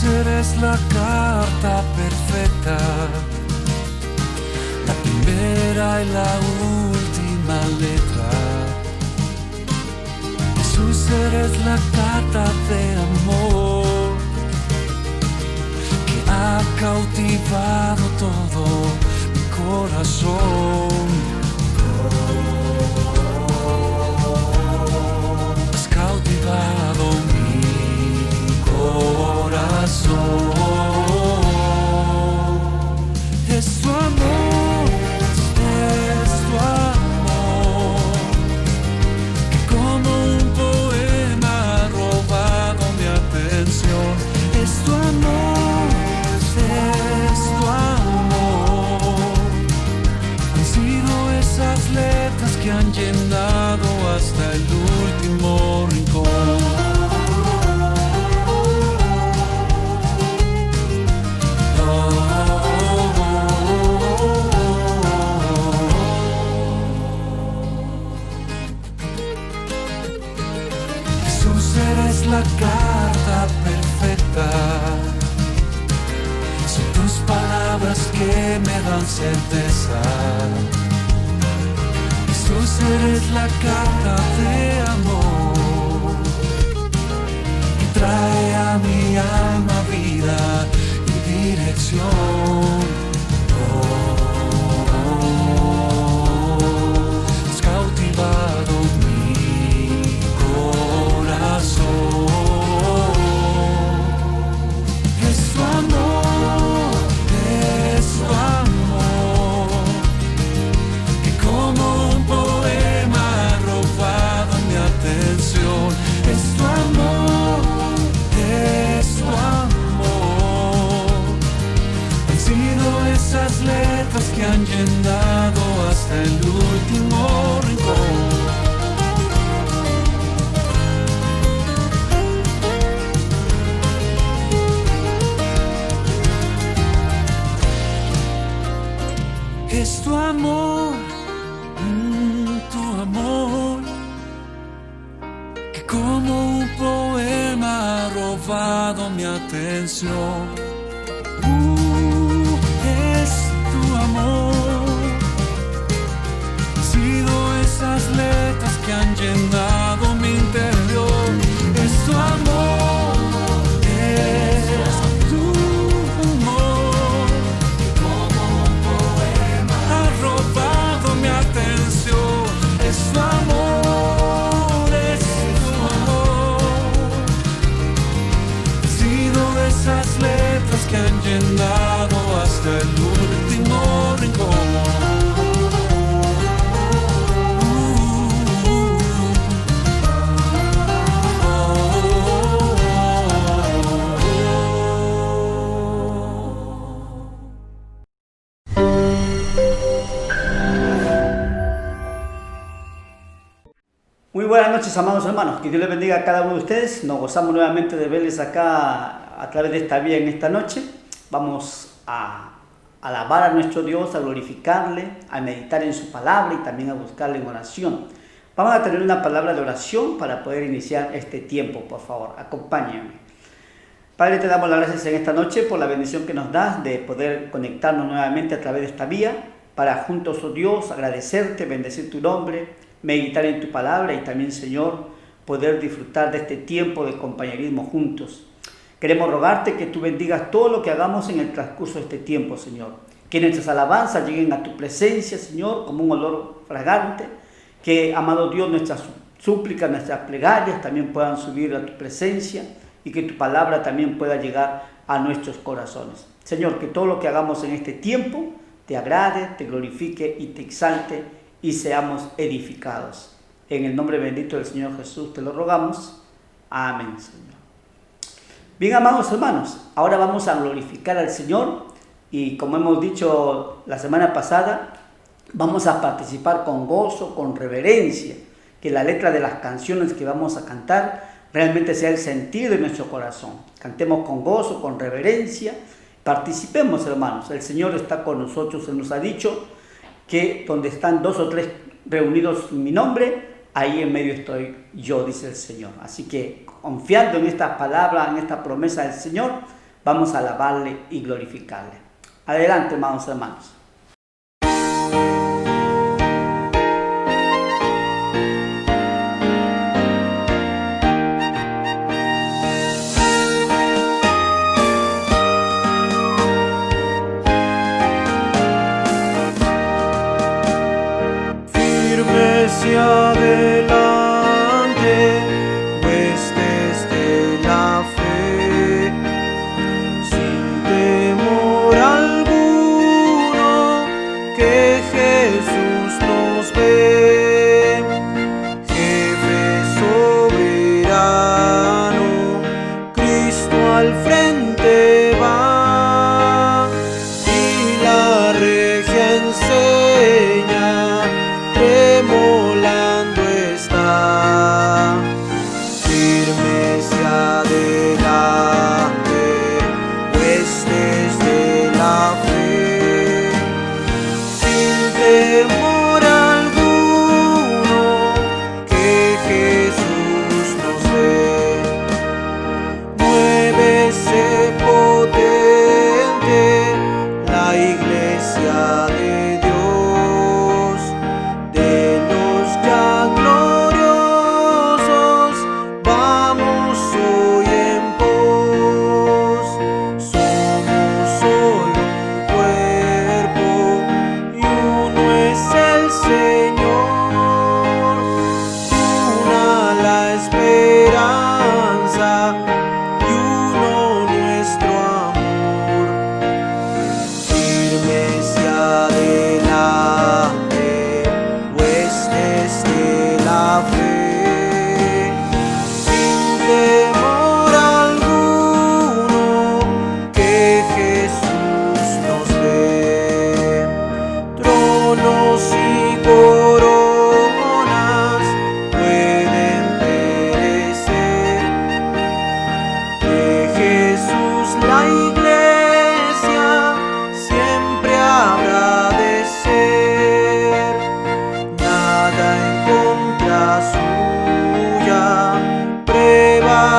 eres la carta perfecta, la primera y la última letra. Jesús, eres la carta de amor que ha cautivado todo mi corazón. Has cautivado mi corazón. Es tu amor, es tu amor, que como un poema ha robado mi atención. Es tu amor, es tu amor. Han sido esas letras que han llenado hasta el último rincón. La carta perfecta, son tus palabras que me dan certeza. Jesús, eres la carta de amor que trae a mi alma vida y dirección. Has cautivado mi corazón. Letras que han llenado hasta el último rincón. Es tu amor, que como un poema ha robado mi atención. Esas letras que han llenado mi interior. Es tu amor, es tu amor, que como un poema ha robado mi atención. Es tu amor, es tu amor. Han sido esas letras que han llenado hasta el último rincón. Muy buenas noches, amados hermanos, que Dios les bendiga a cada uno de ustedes. Nos gozamos nuevamente de verles acá a través de esta vía en esta noche. Vamos a alabar a nuestro Dios, a glorificarle, a meditar en su palabra y también a buscarle en oración. Vamos a tener una palabra de oración para poder iniciar este tiempo, por favor, acompáñenme. Padre, te damos las gracias en esta noche por la bendición que nos das de poder conectarnos nuevamente a través de esta vía para juntos, oh Dios, agradecerte, bendecir tu nombre, meditar en tu palabra y también, Señor, poder disfrutar de este tiempo de compañerismo juntos. Queremos rogarte que tú bendigas todo lo que hagamos en el transcurso de este tiempo, Señor. Que nuestras alabanzas lleguen a tu presencia, Señor, como un olor fragante. Que, amado Dios, nuestras súplicas, nuestras plegarias también puedan subir a tu presencia y que tu palabra también pueda llegar a nuestros corazones. Señor, que todo lo que hagamos en este tiempo te agrade, te glorifique y te exalte y seamos edificados. En el nombre bendito del Señor Jesús te lo rogamos. Amén, Señor. Bien, amados hermanos, ahora vamos a glorificar al Señor y como hemos dicho la semana pasada, vamos a participar con gozo, con reverencia, que la letra de las canciones que vamos a cantar realmente sea el sentido de nuestro corazón. Cantemos con gozo, con reverencia, participemos, hermanos. El Señor está con nosotros, Él nos ha dicho que donde están 2 o 3 reunidos en mi nombre, ahí en medio estoy yo, dice el Señor. Así que confiando en esta palabra, en esta promesa del Señor, Vamos a alabarle y glorificarle. Adelante, hermanos, hermanos. Hacia adelante, huestes de la fe, sin temor alguno, que Jesús nos ve, jefe soberano, Cristo al frente va, y la regia enseña, tremolando está, firme hacia adelante, huestes de la fe, sin temor alguno, que Jesús nos ve, muévese potente la iglesia de Dios, de los ya gloriosos, vamos hoy en pos. Somos solo un cuerpo y uno es el Señor, una la esperanza y uno nuestro amor, firme hacia adelante, huestes de la fe, sin temor alguno, que Jesús nos ve, tronos y coronas pueden perecer, de Jesús la iglesia siempre habrá de ser, nada en contra suya prevalecerá,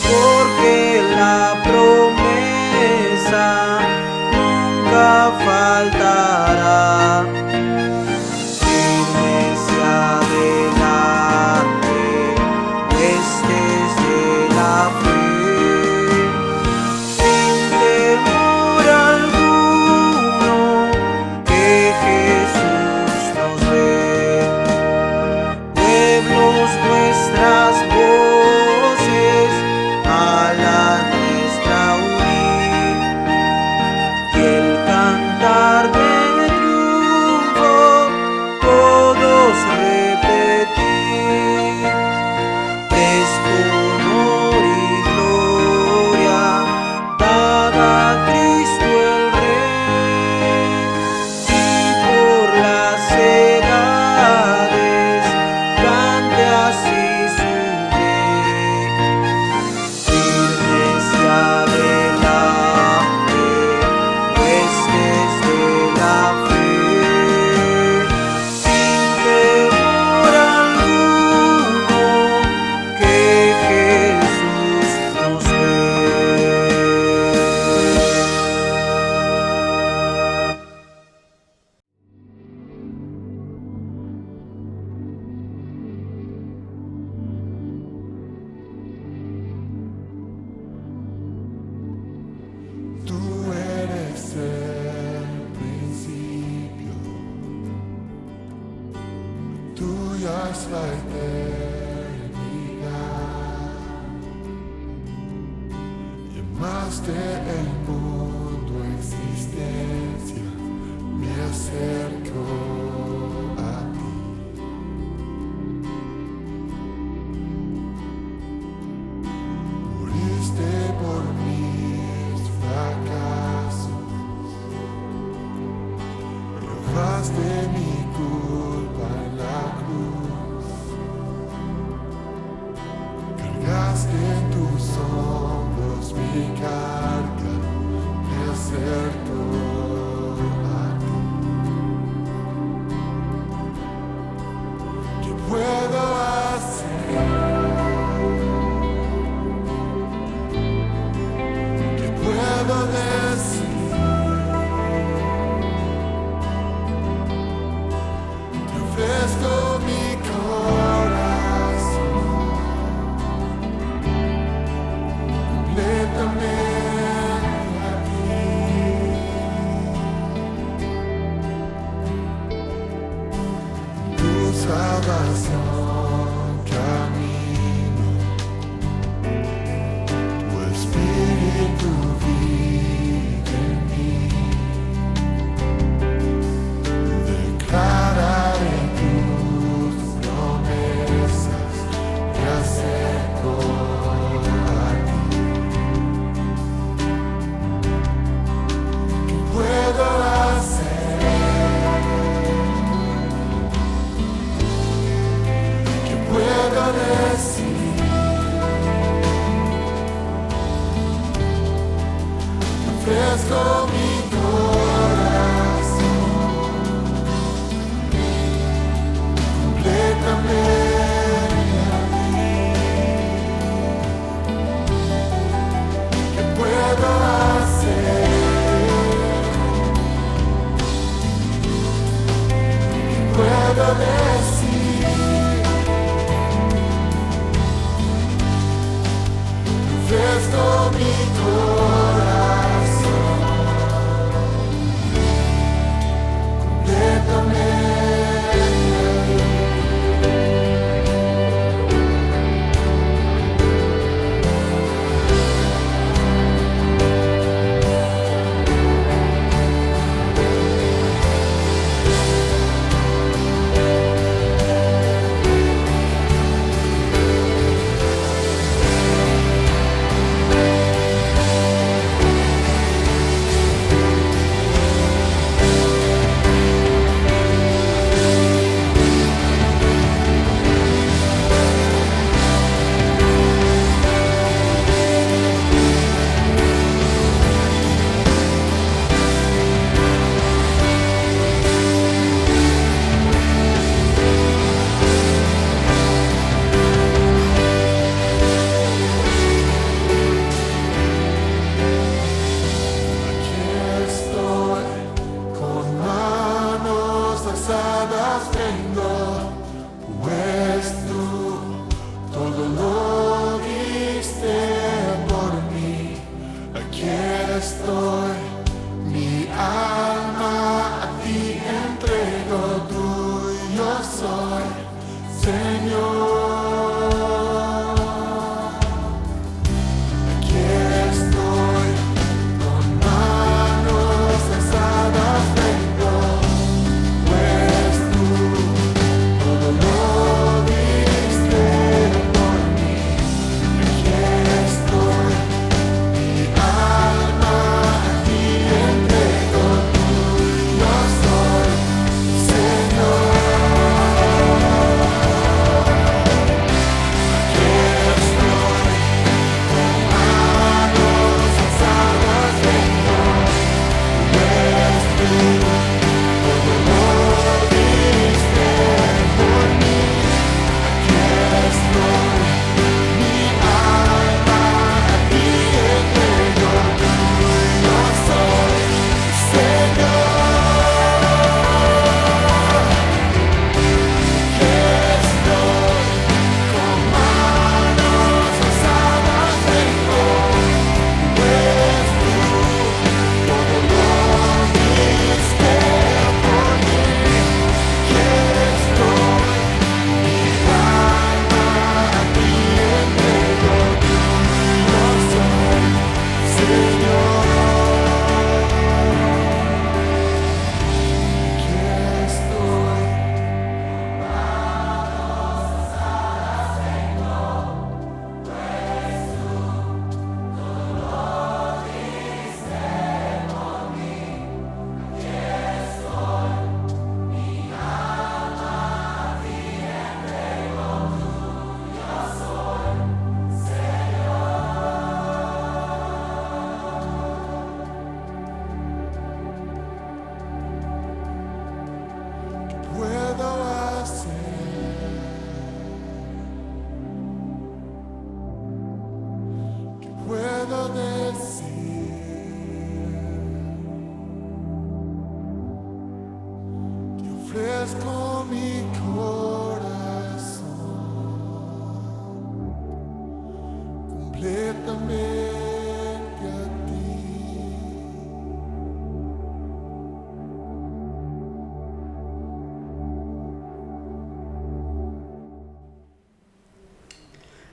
porque la promesa nunca faltará, firme hacia adelante, huestes de la fe, sin temor alguno, que Jesús nos ve, pueblos vuestras voces a la nuestra unir, y el cantar de triunfo todos repetir, presto honor y gloria dada a Cristo el Rey, y por las edades cante así su ley, firme hacia adelante, huestes de la fe, sin temor alguno, que Jesús nos ve. Tú eres el principio, tuya es la eternidad. Llamaste el mundo a existencia, me acerco a ti. Moriste por mis fracasos, arrojaste mi culpa en la cruz, cargaste en tus hombros mi carga, me acerco a ti. ¿Qué puedo hacer salvación camino, tu espíritu vive en mí. Declararé tus promesas, te acerco a ti. ¿Qué puedo hacer? Puedo decir, ofrezco mi corazón completamente a ti. ¿Qué puedo hacer? ¿Qué puedo decir? Ofrezco mi corazón completamente.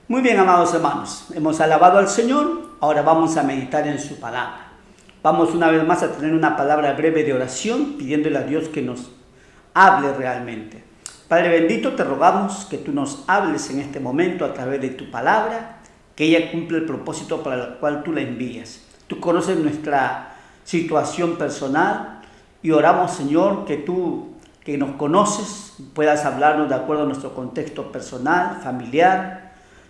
Muy bien, amados hermanos, hemos alabado al Señor, ahora vamos a meditar en su palabra. Vamos una vez más a tener una palabra breve de oración, pidiéndole a Dios que nos hable realmente. Padre bendito, te rogamos que tú nos hables en este momento a través de tu palabra, que ella cumpla el propósito para el cual tú la envías. Tú conoces nuestra situación personal y oramos, Señor, que tú, que nos conoces, puedas hablarnos de acuerdo a nuestro contexto personal, familiar,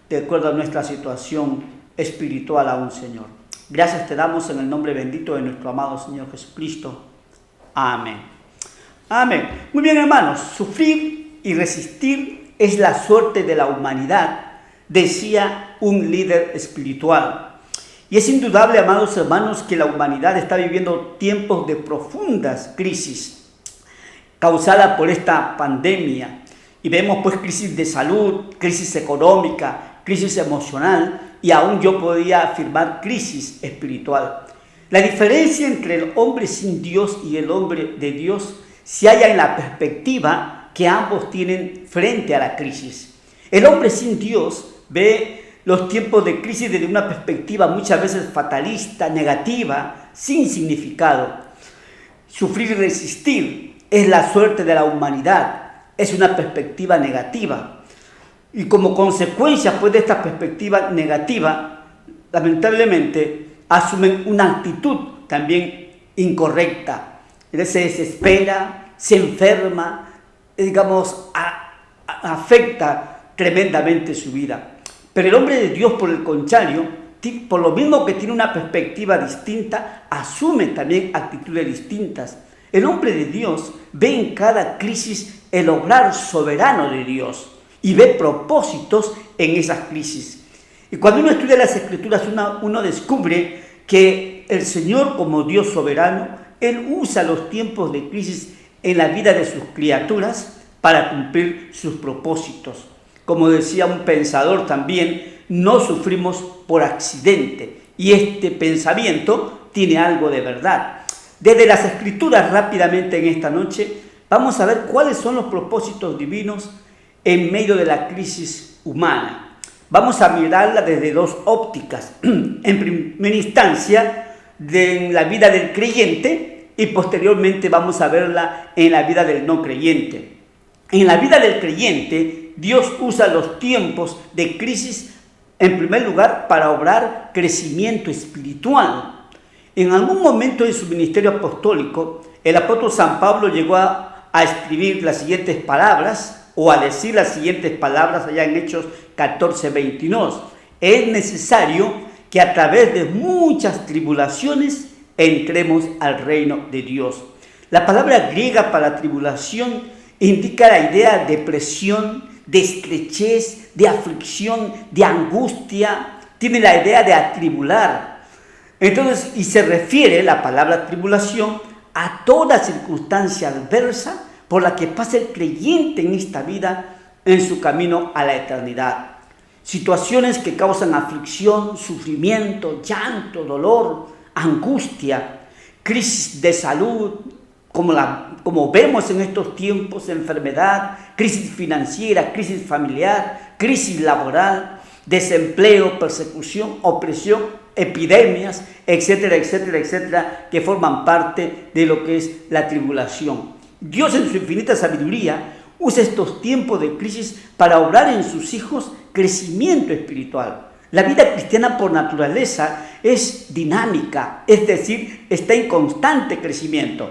de acuerdo a nuestra situación espiritual aún, Señor. Gracias te damos en el nombre bendito de nuestro amado Señor Jesucristo. Amén. Amén. Muy bien, hermanos, sufrir y resistir es la suerte de la humanidad, decía un líder espiritual. Y es indudable, amados hermanos, que la humanidad está viviendo tiempos de profundas crisis causadas por esta pandemia. Y vemos pues crisis de salud, crisis económica, crisis emocional y aún yo podría afirmar crisis espiritual. La diferencia entre el hombre sin Dios y el hombre de Dios se halla en la perspectiva que ambos tienen frente a la crisis. El hombre sin Dios ve los tiempos de crisis desde una perspectiva muchas veces fatalista, negativa, sin significado. Sufrir y resistir es la suerte de la humanidad, es una perspectiva negativa. Y como consecuencia pues, de esta perspectiva negativa, lamentablemente asumen una actitud también incorrecta. Se desespera, se enferma, digamos, afecta tremendamente su vida. Pero el hombre de Dios, por el contrario, por lo mismo que tiene una perspectiva distinta, asume también actitudes distintas. El hombre de Dios ve en cada crisis el obrar soberano de Dios y ve propósitos en esas crisis. Y cuando uno estudia las Escrituras, uno descubre que el Señor, como Dios soberano, Él usa los tiempos de crisis en la vida de sus criaturas para cumplir sus propósitos. Como decía un pensador también, no sufrimos por accidente. Y este pensamiento tiene algo de verdad. Desde las Escrituras, rápidamente en esta noche, vamos a ver cuáles son los propósitos divinos en medio de la crisis humana. Vamos a mirarla desde dos ópticas. En primera instancia, de la vida del creyente y posteriormente vamos a verla en la vida del no creyente. En la vida del creyente, Dios usa los tiempos de crisis, en primer lugar, para obrar crecimiento espiritual. En algún momento de su ministerio apostólico, el apóstol San Pablo llegó a escribir las siguientes palabras, o a decir las siguientes palabras allá en Hechos 14:22. Es necesario que a través de muchas tribulaciones entremos al reino de Dios. La palabra griega para tribulación indica la idea de presión, de estrechez, de aflicción, de angustia. Tiene la idea de atribular. Entonces, y se refiere la palabra tribulación a toda circunstancia adversa por la que pasa el creyente en esta vida en su camino a la eternidad. Situaciones que causan aflicción, sufrimiento, llanto, dolor, angustia, crisis de salud, como vemos en estos tiempos, enfermedad, crisis financiera, crisis familiar, crisis laboral, desempleo, persecución, opresión, epidemias, etcétera, etcétera, etcétera, que forman parte de lo que es la tribulación. Dios en su infinita sabiduría usa estos tiempos de crisis para obrar en sus hijos crecimiento espiritual. La vida cristiana por naturaleza es dinámica, es decir, está en constante crecimiento.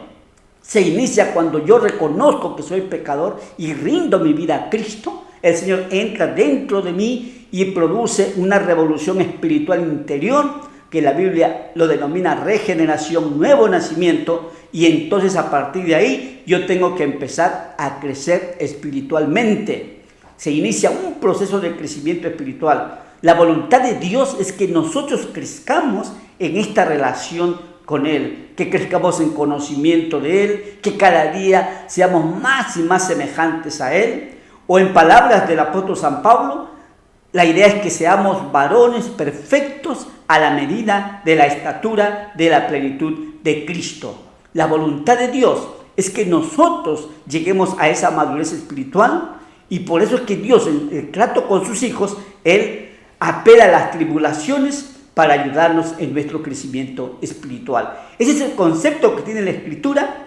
Se inicia cuando yo reconozco que soy pecador y rindo mi vida a Cristo. El Señor entra dentro de mí y produce una revolución espiritual interior que la Biblia lo denomina regeneración, nuevo nacimiento, y entonces a partir de ahí yo tengo que empezar a crecer espiritualmente. Se inicia un proceso de crecimiento espiritual. La voluntad de Dios es que nosotros crezcamos en esta relación con Él, que crezcamos en conocimiento de Él, que cada día seamos más y más semejantes a Él. O en palabras del apóstol San Pablo, la idea es que seamos varones perfectos a la medida de la estatura de la plenitud de Cristo. La voluntad de Dios es que nosotros lleguemos a esa madurez espiritual, y por eso es que Dios, en el trato con sus hijos, Él apela a las tribulaciones para ayudarnos en nuestro crecimiento espiritual. Ese es el concepto que tiene la Escritura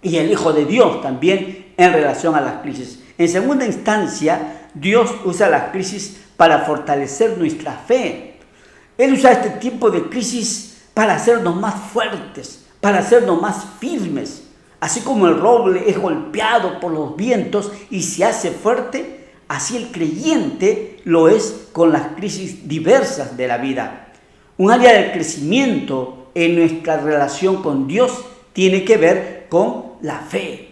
y el Hijo de Dios también en relación a las crisis. En segunda instancia, Dios usa las crisis para fortalecer nuestra fe. Él usa este tiempo de crisis para hacernos más fuertes, para hacernos más firmes. Así como el roble es golpeado por los vientos y se hace fuerte, así el creyente lo es con las crisis diversas de la vida. Un área del crecimiento en nuestra relación con Dios tiene que ver con la fe.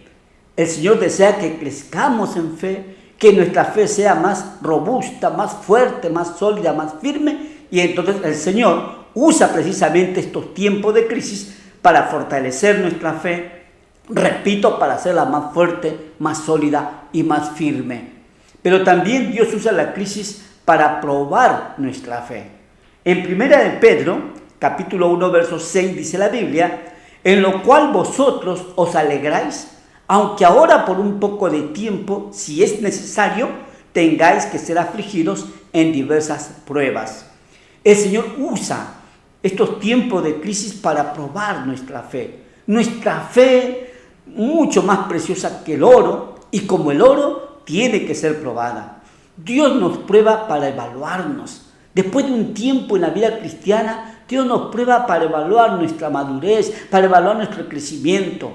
El Señor desea que crezcamos en fe, que nuestra fe sea más robusta, más fuerte, más sólida, más firme, y entonces el Señor usa precisamente estos tiempos de crisis para fortalecer nuestra fe, repito, para hacerla más fuerte, más sólida y más firme. Pero también Dios usa la crisis para probar nuestra fe. En 1 de Pedro, capítulo 1, verso 6, dice la Biblia: en lo cual vosotros os alegráis, aunque ahora por un poco de tiempo, si es necesario, tengáis que ser afligidos en diversas pruebas. El Señor usa estos tiempos de crisis para probar nuestra fe. Nuestra fe, mucho más preciosa que el oro, y como el oro, tiene que ser probada. Dios nos prueba para evaluarnos. Después de un tiempo en la vida cristiana, Dios nos prueba para evaluar nuestra madurez, para evaluar nuestro crecimiento,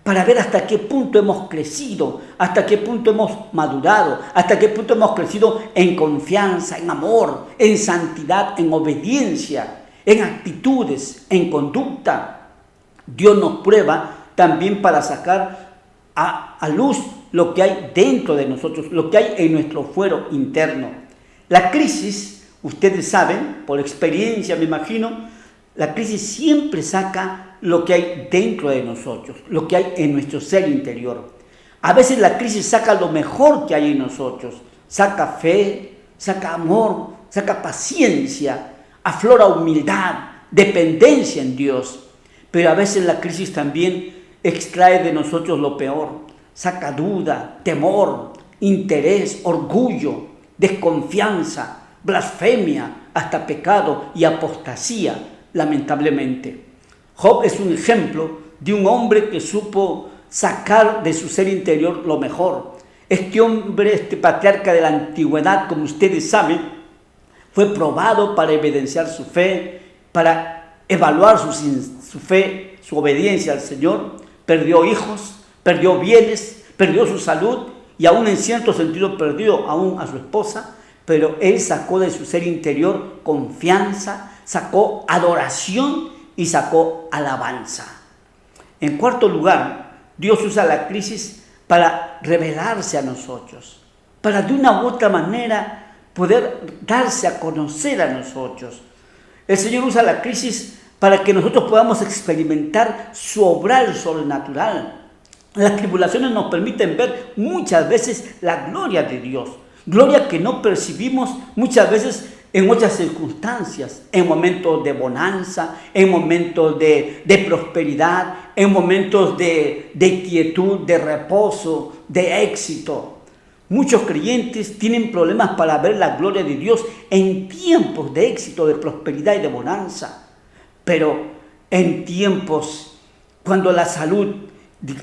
para ver hasta qué punto hemos crecido, hasta qué punto hemos madurado, hasta qué punto hemos crecido en confianza, en amor, en santidad, en obediencia, en actitudes, en conducta. Dios nos prueba también para sacar a luz lo que hay dentro de nosotros, lo que hay en nuestro fuero interno. La crisis, ustedes saben, por experiencia me imagino, la crisis siempre saca lo que hay dentro de nosotros, lo que hay en nuestro ser interior. A veces la crisis saca lo mejor que hay en nosotros, saca fe, saca amor, saca paciencia, aflora humildad, dependencia en Dios. Pero a veces la crisis también extrae de nosotros lo peor, saca duda, temor, interés, orgullo, desconfianza, blasfemia, hasta pecado y apostasía, lamentablemente. Job es un ejemplo de un hombre que supo sacar de su ser interior lo mejor. Este hombre, este patriarca de la antigüedad, como ustedes saben, fue probado para evidenciar su fe, para evaluar su fe, su obediencia al Señor. Perdió hijos, perdió bienes, perdió su salud y aún en cierto sentido perdió aún a su esposa, pero él sacó de su ser interior confianza, sacó adoración y sacó alabanza. En cuarto lugar, Dios usa la crisis para revelarse a nosotros, para de una u otra manera poder darse a conocer a nosotros. El Señor usa la crisis para que nosotros podamos experimentar su obrar sobrenatural. Las tribulaciones nos permiten ver muchas veces la gloria de Dios, gloria que no percibimos muchas veces en otras circunstancias, en momentos de bonanza, en momentos de prosperidad, en momentos de quietud, de reposo, de éxito. Muchos creyentes tienen problemas para ver la gloria de Dios en tiempos de éxito, de prosperidad y de bonanza. Pero en tiempos cuando la salud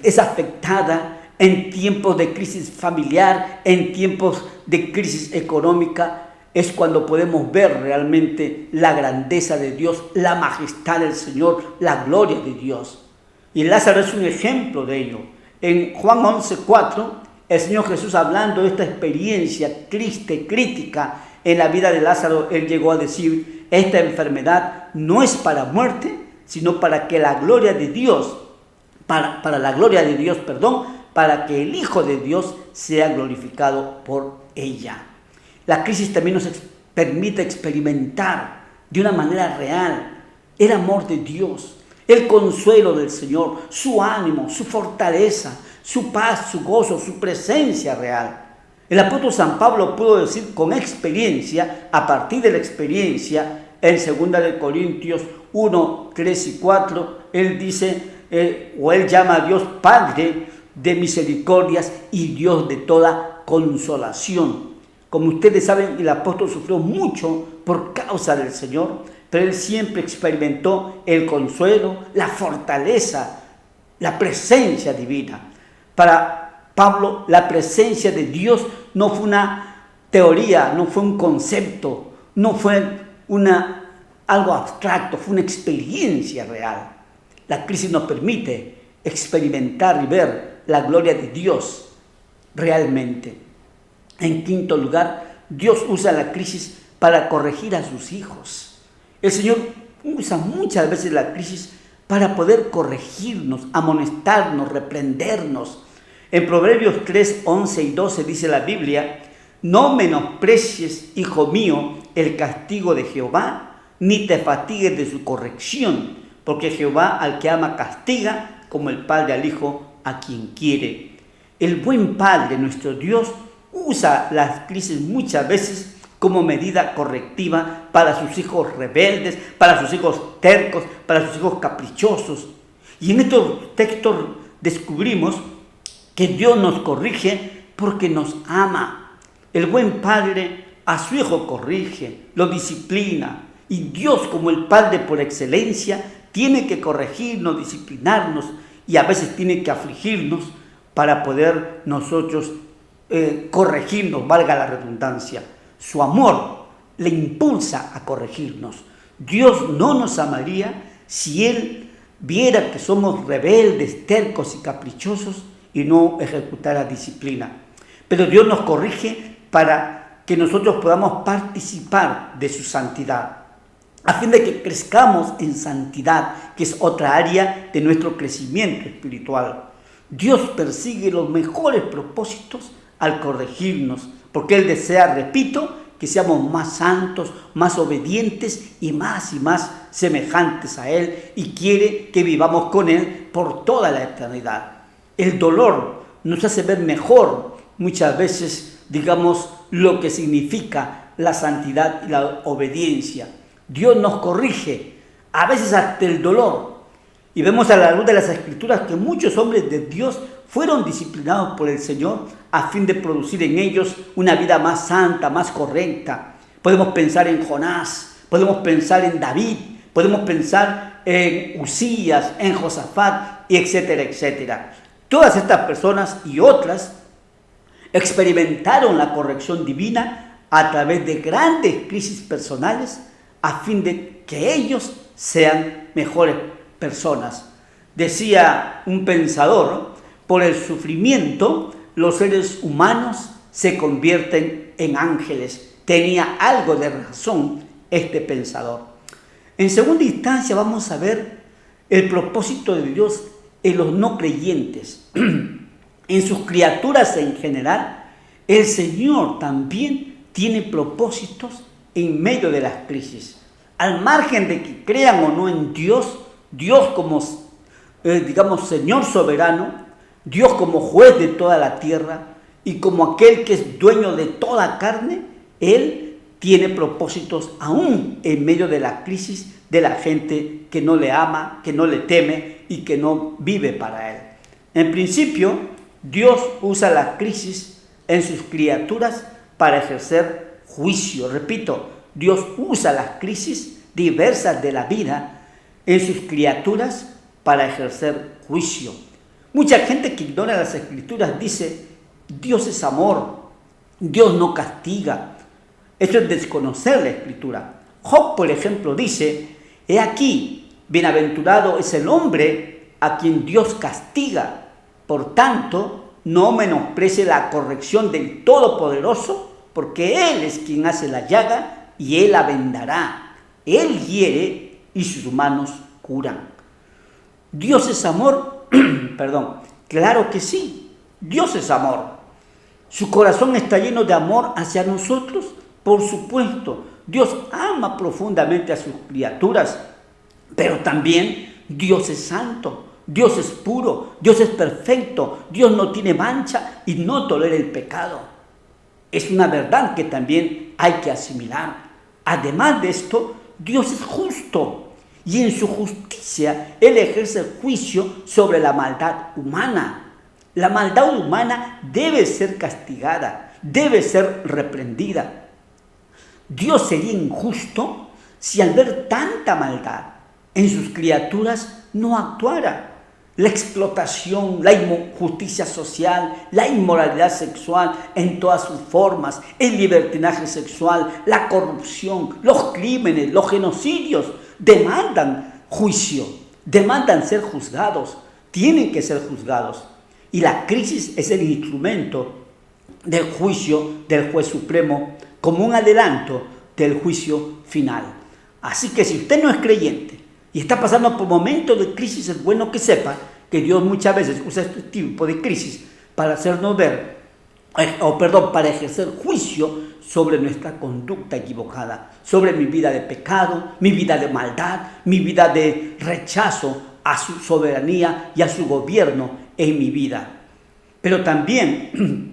es afectada, en tiempos de crisis familiar, en tiempos de crisis económica, es cuando podemos ver realmente la grandeza de Dios, la majestad del Señor, la gloria de Dios. Y Lázaro es un ejemplo de ello. En Juan 11:4, el Señor Jesús, hablando de esta experiencia triste, crítica en la vida de Lázaro, Él llegó a decir: esta enfermedad no es para muerte, sino para que la gloria de Dios, para la gloria de Dios, para que el Hijo de Dios sea glorificado por ella. La crisis también nos permite experimentar de una manera real el amor de Dios, el consuelo del Señor, su ánimo, su fortaleza, su paz, su gozo, su presencia real. El apóstol San Pablo pudo decir con experiencia, a partir de la experiencia, en 2 de Corintios 1, 3 y 4, él dice, él llama a Dios Padre de misericordias y Dios de toda consolación. Como ustedes saben, el apóstol sufrió mucho por causa del Señor, pero él siempre experimentó el consuelo, la fortaleza, la presencia divina. Para Pablo, la presencia de Dios no fue una teoría, no fue un concepto, no fue algo abstracto, fue una experiencia real. La crisis nos permite experimentar y ver la gloria de Dios realmente. En quinto lugar, Dios usa la crisis para corregir a sus hijos. El Señor usa muchas veces la crisis para poder corregirnos, amonestarnos, reprendernos. En Proverbios 3, 11 y 12 dice la Biblia: no menosprecies, hijo mío, el castigo de Jehová, ni te fatigues de su corrección, porque Jehová al que ama castiga, como el padre al hijo a quien quiere. El buen Padre, nuestro Dios, usa las crisis muchas veces como medida correctiva para sus hijos rebeldes, para sus hijos tercos, para sus hijos caprichosos. Y en estos textos descubrimos que Dios nos corrige porque nos ama. El buen padre a su hijo corrige, lo disciplina. Y Dios, como el Padre por excelencia, tiene que corregirnos, disciplinarnos y a veces tiene que afligirnos para poder nosotros corregirnos, valga la redundancia. Su amor le impulsa a corregirnos. Dios no nos amaría si Él viera que somos rebeldes, tercos y caprichosos y no ejecutara disciplina. Pero Dios nos corrige para que nosotros podamos participar de su santidad, a fin de que crezcamos en santidad, que es otra área de nuestro crecimiento espiritual. Dios persigue los mejores propósitos al corregirnos, porque Él desea, repito, que seamos más santos, más obedientes y más semejantes a Él, y quiere que vivamos con Él por toda la eternidad. El dolor nos hace ver mejor muchas veces, digamos, lo que significa la santidad y la obediencia. Dios nos corrige, a veces hasta el dolor. Y vemos a la luz de las Escrituras que muchos hombres de Dios fueron disciplinados por el Señor a fin de producir en ellos una vida más santa, más correcta. Podemos pensar en Jonás, podemos pensar en David, podemos pensar en Usías, en Josafat, etcétera, etcétera. Todas estas personas y otras experimentaron la corrección divina a través de grandes crisis personales a fin de que ellos sean mejores personas. Decía un pensador: por el sufrimiento los seres humanos se convierten en ángeles. Tenía algo de razón este pensador. En segunda instancia vamos a ver el propósito de Dios en los no creyentes. En sus criaturas en general, el Señor también tiene propósitos en medio de las crisis. Al margen de que crean o no en Dios, Dios como, Señor soberano, Dios como juez de toda la tierra y como aquel que es dueño de toda carne, Él tiene propósitos aún en medio de la crisis de la gente que no le ama, que no le teme y que no vive para Él. En principio, Dios usa la crisis en sus criaturas para ejercer juicio. Repito, Dios usa las crisis diversas de la vida en sus criaturas para ejercer juicio. Mucha gente que ignora las Escrituras dice: Dios es amor, Dios no castiga. Eso es desconocer la Escritura. Job, por ejemplo, dice: he aquí, bienaventurado es el hombre a quien Dios castiga. Por tanto, no menosprecie la corrección del Todopoderoso, porque Él es quien hace la llaga y Él la vendará. Él hiere y sus manos curan. ¿Dios es amor? Claro que sí, Dios es amor. ¿Su corazón está lleno de amor hacia nosotros? Por supuesto, Dios ama profundamente a sus criaturas, pero también Dios es santo, Dios es puro, Dios es perfecto, Dios no tiene mancha y no tolera el pecado. Es una verdad que también hay que asimilar. Además de esto, Dios es justo. Y en su justicia, Él ejerce juicio sobre la maldad humana. La maldad humana debe ser castigada, debe ser reprendida. Dios sería injusto si al ver tanta maldad en sus criaturas no actuara. La explotación, la injusticia social, la inmoralidad sexual en todas sus formas, el libertinaje sexual, la corrupción, los crímenes, los genocidios, demandan juicio, demandan ser juzgados, tienen que ser juzgados. Y la crisis es el instrumento del juicio del juez supremo como un adelanto del juicio final. Así que si usted no es creyente y está pasando por momentos de crisis, es bueno que sepa que Dios muchas veces usa este tipo de crisis para hacernos ver, para ejercer juicio sobre nuestra conducta equivocada, sobre mi vida de pecado, mi vida de maldad, mi vida de rechazo a su soberanía y a su gobierno en mi vida. Pero también,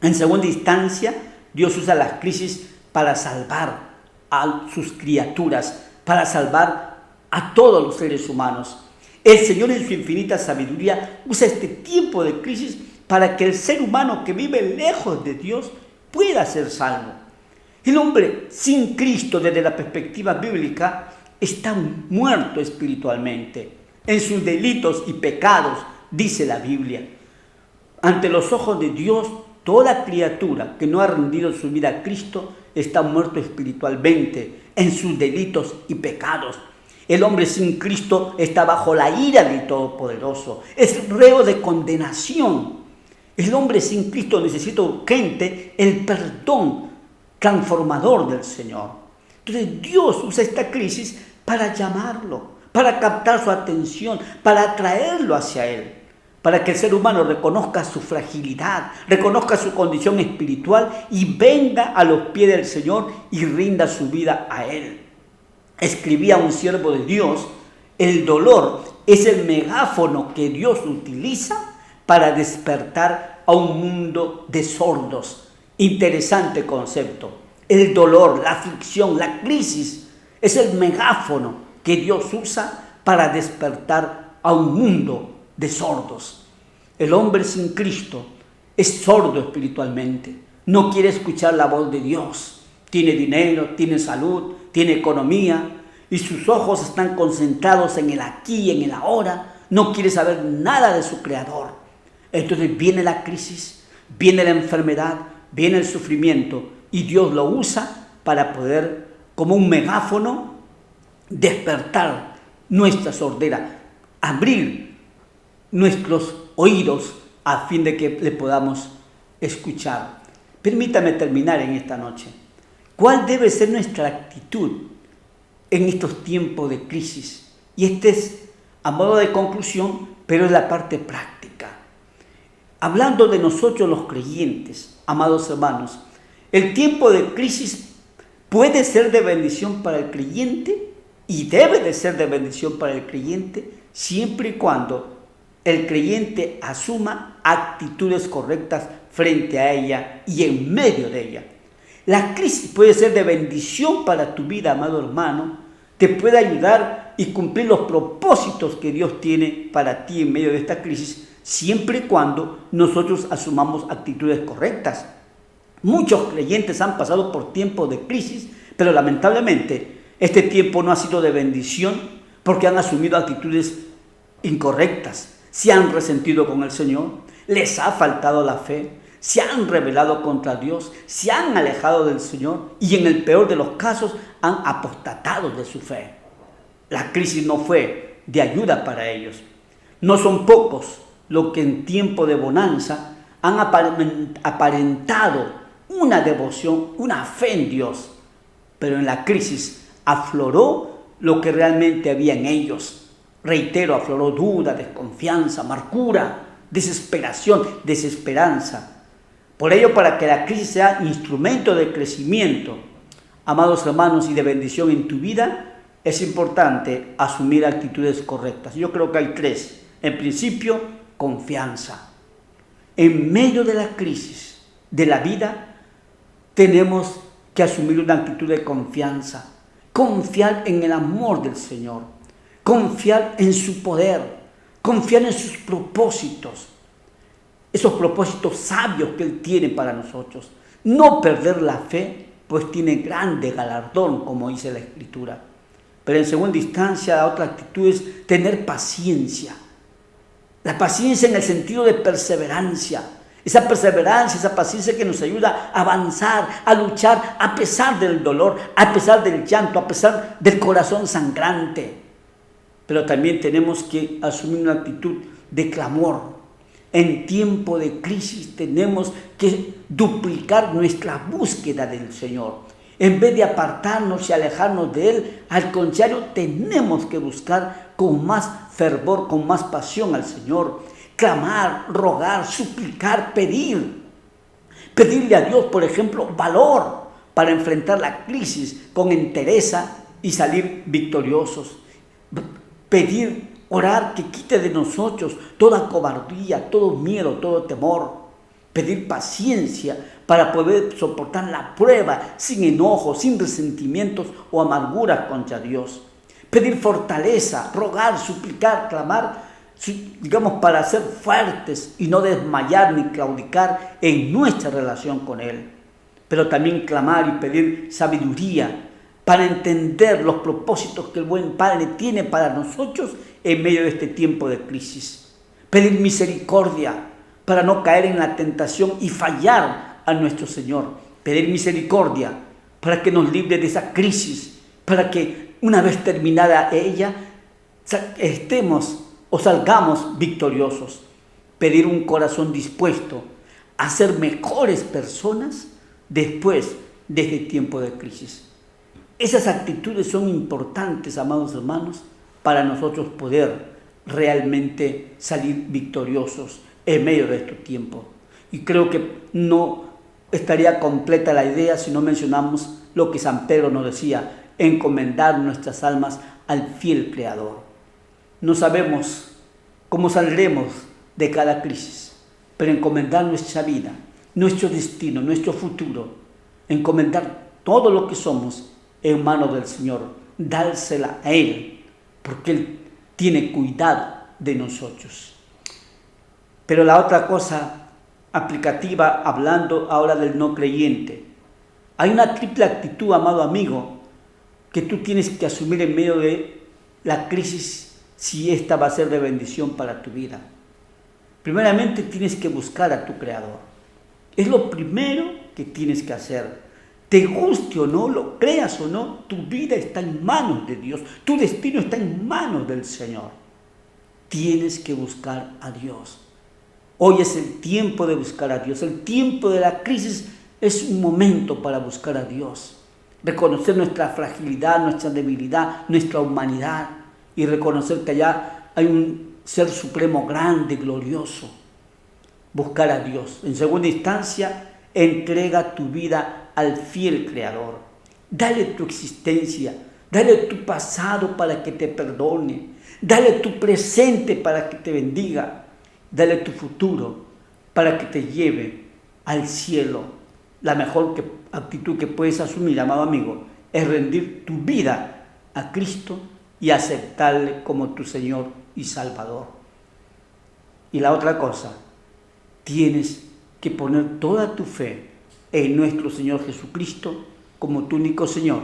en segunda instancia, Dios usa las crisis para salvar a sus criaturas, para salvar a todos los seres humanos. El Señor en su infinita sabiduría usa este tiempo de crisis para que el ser humano que vive lejos de Dios pueda ser salvo. El hombre sin Cristo desde la perspectiva bíblica está muerto espiritualmente en sus delitos y pecados, dice la Biblia. Ante los ojos de Dios, toda criatura que no ha rendido su vida a Cristo está muerto espiritualmente en sus delitos y pecados. El hombre sin Cristo está bajo la ira del Todopoderoso, es reo de condenación. El hombre sin Cristo necesita urgente el perdón transformador del Señor. Entonces Dios usa esta crisis para llamarlo, para captar su atención, para atraerlo hacia Él, para que el ser humano reconozca su fragilidad, reconozca su condición espiritual y venga a los pies del Señor y rinda su vida a Él. Escribía un siervo de Dios: el dolor es el megáfono que Dios utiliza para despertar a un mundo de sordos. Interesante concepto. El dolor, la aflicción, la crisis es el megáfono que Dios usa para despertar a un mundo de sordos. El hombre sin Cristo es sordo espiritualmente, no quiere escuchar la voz de Dios. Tiene dinero, tiene salud, tiene economía y sus ojos están concentrados en el aquí y en el ahora. No quiere saber nada de su Creador. Entonces viene la crisis, viene la enfermedad, viene el sufrimiento y Dios lo usa para poder, como un megáfono, despertar nuestra sordera, abrir nuestros oídos a fin de que le podamos escuchar. Permítame terminar en esta noche. ¿Cuál debe ser nuestra actitud en estos tiempos de crisis? Y este es a modo de conclusión, pero es la parte práctica. Hablando de nosotros los creyentes, amados hermanos, el tiempo de crisis puede ser de bendición para el creyente y debe de ser de bendición para el creyente siempre y cuando el creyente asuma actitudes correctas frente a ella y en medio de ella. La crisis puede ser de bendición para tu vida, amado hermano. Te puede ayudar y cumplir los propósitos que Dios tiene para ti en medio de esta crisis, siempre y cuando nosotros asumamos actitudes correctas. Muchos creyentes han pasado por tiempos de crisis, pero lamentablemente este tiempo no ha sido de bendición porque han asumido actitudes incorrectas. Se han resentido con el Señor, les ha faltado la fe, se han rebelado contra Dios, se han alejado del Señor y en el peor de los casos han apostatado de su fe. La crisis no fue de ayuda para ellos. No son pocos los que en tiempo de bonanza han aparentado una devoción, una fe en Dios, pero en la crisis afloró lo que realmente había en ellos. Reitero, afloró duda, desconfianza, amargura, desesperación, desesperanza. Por ello, para que la crisis sea instrumento de crecimiento, amados hermanos, y de bendición en tu vida, es importante asumir actitudes correctas. Yo creo que hay tres. En principio, confianza. En medio de la crisis de la vida, tenemos que asumir una actitud de confianza. Confiar en el amor del Señor. Confiar en su poder. Confiar en sus propósitos. Esos propósitos sabios que Él tiene para nosotros. No perder la fe pues tiene grande galardón, como dice la Escritura. Pero en segunda instancia, la otra actitud es tener paciencia. La paciencia en el sentido de perseverancia. Esa perseverancia, esa paciencia que nos ayuda a avanzar, a luchar a pesar del dolor, a pesar del llanto, a pesar del corazón sangrante. Pero también tenemos que asumir una actitud de clamor. En tiempo de crisis tenemos que duplicar nuestra búsqueda del Señor. En vez de apartarnos y alejarnos de Él, al contrario, tenemos que buscar con más fervor, con más pasión al Señor. Clamar, rogar, suplicar, pedirle a Dios, por ejemplo, valor para enfrentar la crisis con entereza y salir victoriosos. Orar que quite de nosotros toda cobardía, todo miedo, todo temor. Pedir paciencia para poder soportar la prueba sin enojo, sin resentimientos o amarguras contra Dios. Pedir fortaleza, rogar, suplicar, clamar, para ser fuertes y no desmayar ni claudicar en nuestra relación con Él. Pero también clamar y pedir sabiduría para entender los propósitos que el buen Padre tiene para nosotros en medio de este tiempo de crisis. Pedir misericordia para no caer en la tentación y fallar a nuestro Señor. Pedir misericordia para que nos libre de esa crisis, para que una vez terminada ella, estemos o salgamos victoriosos. Pedir un corazón dispuesto a ser mejores personas después de este tiempo de crisis. Esas actitudes son importantes, amados hermanos, para nosotros poder realmente salir victoriosos en medio de estos tiempos. Y creo que no estaría completa la idea si no mencionamos lo que San Pedro nos decía: encomendar nuestras almas al fiel Creador. No sabemos cómo saldremos de cada crisis, pero encomendar nuestra vida, nuestro destino, nuestro futuro, encomendar todo lo que somos en manos del Señor, dársela a Él, porque Él tiene cuidado de nosotros. Pero la otra cosa aplicativa, hablando ahora del no creyente, hay una triple actitud, amado amigo, que tú tienes que asumir en medio de la crisis, si esta va a ser de bendición para tu vida. Primeramente tienes que buscar a tu Creador. Es lo primero que tienes que hacer. Te guste o no, lo creas o no, tu vida está en manos de Dios. Tu destino está en manos del Señor. Tienes que buscar a Dios. Hoy es el tiempo de buscar a Dios. El tiempo de la crisis es un momento para buscar a Dios. Reconocer nuestra fragilidad, nuestra debilidad, nuestra humanidad. Y reconocer que allá hay un Ser Supremo grande, glorioso. Buscar a Dios. En segunda instancia, entrega tu vida al fiel Creador. Dale tu existencia, dale tu pasado para que te perdone, dale tu presente para que te bendiga, dale tu futuro para que te lleve al cielo. La mejor actitud que puedes asumir, amado amigo, es rendir tu vida a Cristo y aceptarle como tu Señor y Salvador. Y la otra cosa, tienes que poner toda tu fe en nuestro Señor Jesucristo como tu único Señor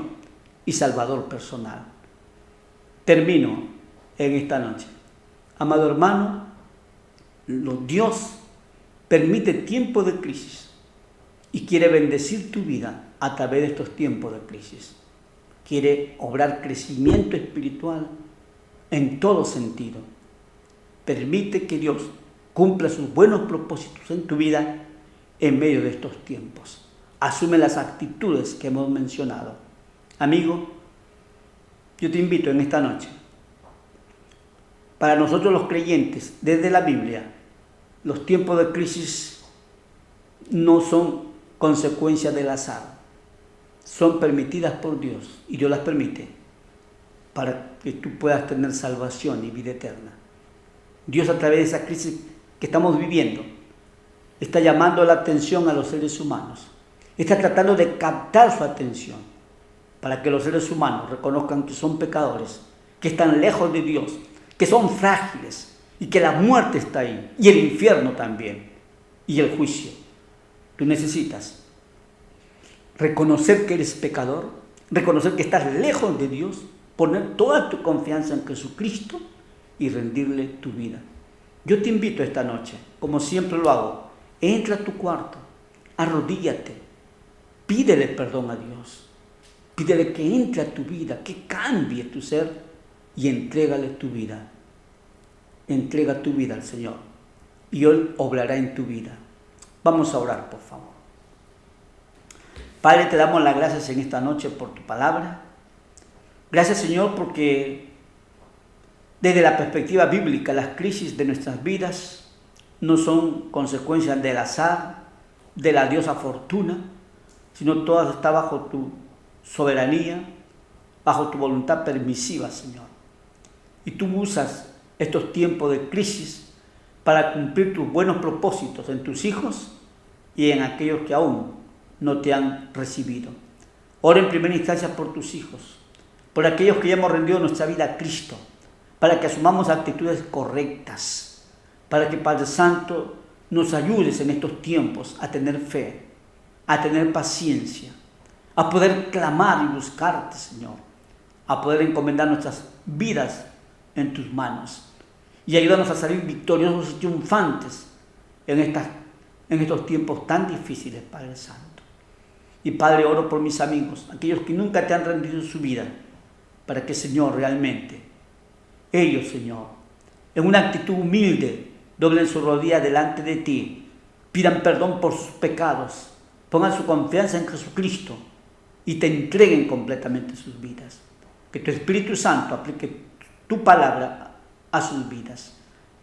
y Salvador personal. Termino en esta noche. Amado hermano, Dios permite tiempos de crisis y quiere bendecir tu vida a través de estos tiempos de crisis. Quiere obrar crecimiento espiritual en todo sentido. Permite que Dios cumpla sus buenos propósitos en tu vida en medio de estos tiempos. Asume las actitudes que hemos mencionado. Amigo, yo te invito en esta noche. Para nosotros los creyentes, desde la Biblia, los tiempos de crisis no son consecuencia del azar. Son permitidas por Dios y Dios las permite para que tú puedas tener salvación y vida eterna. Dios, a través de esa crisis que estamos viviendo, está llamando la atención a los seres humanos. Está tratando de captar su atención para que los seres humanos reconozcan que son pecadores, que están lejos de Dios, que son frágiles y que la muerte está ahí y el infierno también y el juicio. Tú necesitas reconocer que eres pecador, reconocer que estás lejos de Dios, poner toda tu confianza en Jesucristo y rendirle tu vida. Yo te invito esta noche, como siempre lo hago, entra a tu cuarto, arrodíllate, pídele perdón a Dios, pídele que entre a tu vida, que cambie tu ser y entrégale tu vida. Entrega tu vida al Señor y Él obrará en tu vida. Vamos a orar, por favor. Padre, te damos las gracias en esta noche por tu palabra. Gracias, Señor, porque desde la perspectiva bíblica las crisis de nuestras vidas no son consecuencias del azar, de la diosa fortuna, sino todas están bajo tu soberanía, bajo tu voluntad permisiva, Señor. Y tú usas estos tiempos de crisis para cumplir tus buenos propósitos en tus hijos y en aquellos que aún no te han recibido. Ora en primera instancia por tus hijos, por aquellos que ya hemos rendido nuestra vida a Cristo, para que asumamos actitudes correctas, para que, Padre Santo, nos ayudes en estos tiempos a tener fe, a tener paciencia, a poder clamar y buscarte, Señor, a poder encomendar nuestras vidas en tus manos y ayúdanos a salir victoriosos y triunfantes en estos tiempos tan difíciles, Padre Santo. Y Padre, oro por mis amigos, aquellos que nunca te han rendido su vida, para que, Señor, realmente ellos, Señor, en una actitud humilde, doblen su rodilla delante de ti, pidan perdón por sus pecados, pongan su confianza en Jesucristo y te entreguen completamente sus vidas. Que tu Espíritu Santo aplique tu palabra a sus vidas.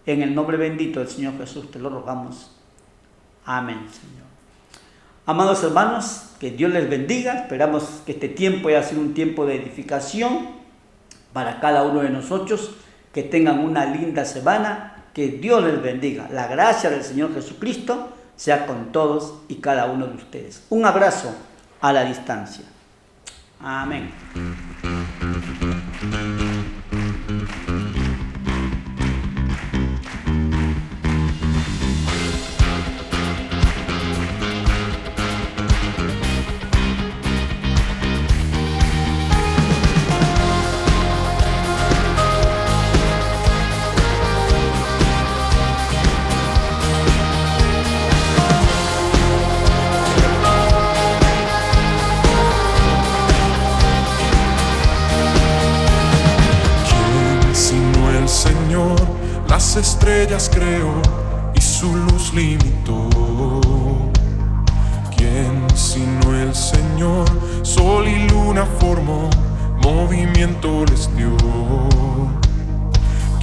En el nombre bendito del Señor Jesús te lo rogamos. Amén, Señor. Amados hermanos, que Dios les bendiga. Esperamos que este tiempo haya sido un tiempo de edificación para cada uno de nosotros. Que tengan una linda semana. Que Dios les bendiga. La gracia del Señor Jesucristo sea con todos y cada uno de ustedes. Un abrazo a la distancia. Amén. Las estrellas creó y su luz limitó. ¿Quién sino el Señor? Sol y luna formó, movimiento les dio.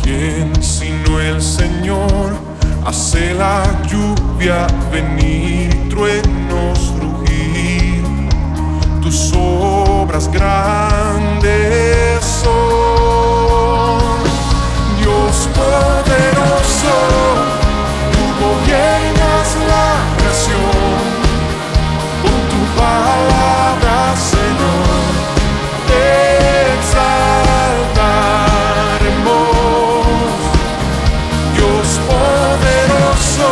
¿Quién sino el Señor? Hace la lluvia venir y truenos rugir. Tus obras grandes son. Dios poderoso, tú gobiernas la creación, con tu palabra, Señor, te exaltaremos. Dios poderoso,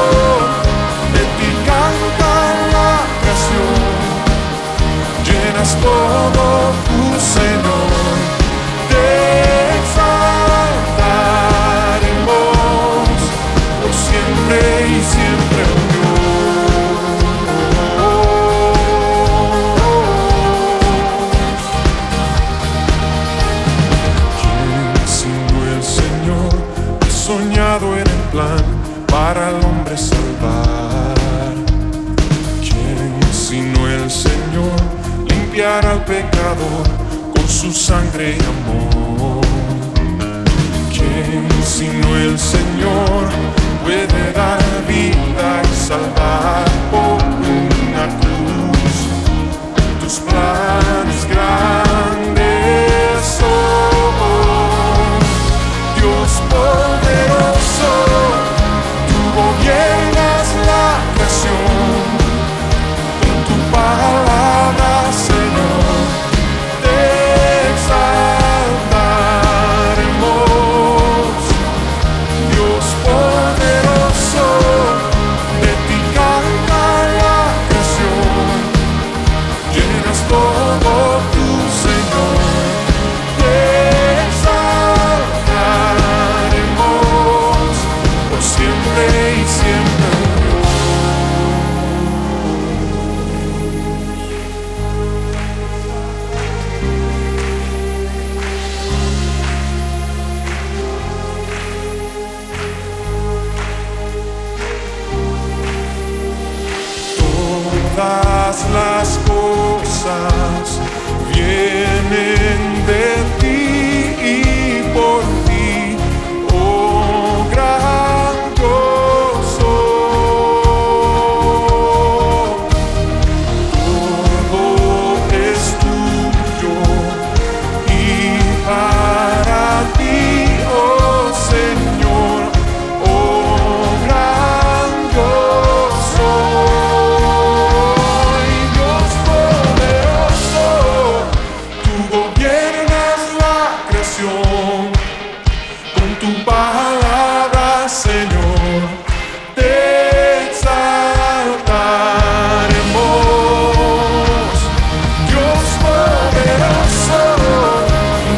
de ti canta la creación, llenas todo tu Señor. Y siempre ¿quién sino el Señor? Ha soñado en el plan para el hombre salvar. ¿Quién sino el Señor? Limpiar al pecador con su sangre y amor. ¿Quién sino el Señor? Puede dar vida y salvar por una cruz. Tus planes grandes son. Dios poderoso, tú gobiernas la creación. Con tu palabra, Señor, te exaltaremos. Dios poderoso, de ti canta cosas vienen de ti y por ti, oh gran gozo. Todo es tuyo y para ti, oh Señor, oh gran gozo. Y Dios poderoso, tú gobiernas la creación, con tu palabra, Señor, te exaltaremos. Dios poderoso,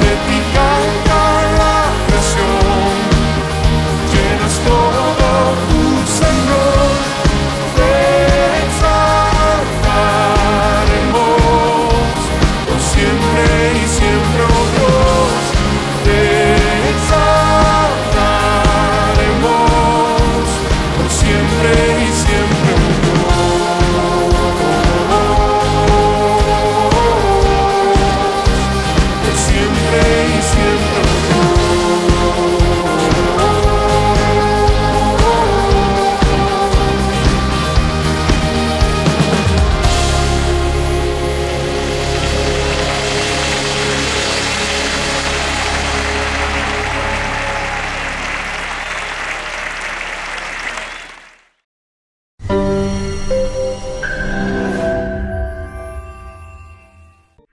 de ti canta la creación, llenas todo tu Señor, te exaltaremos por siempre y siempre.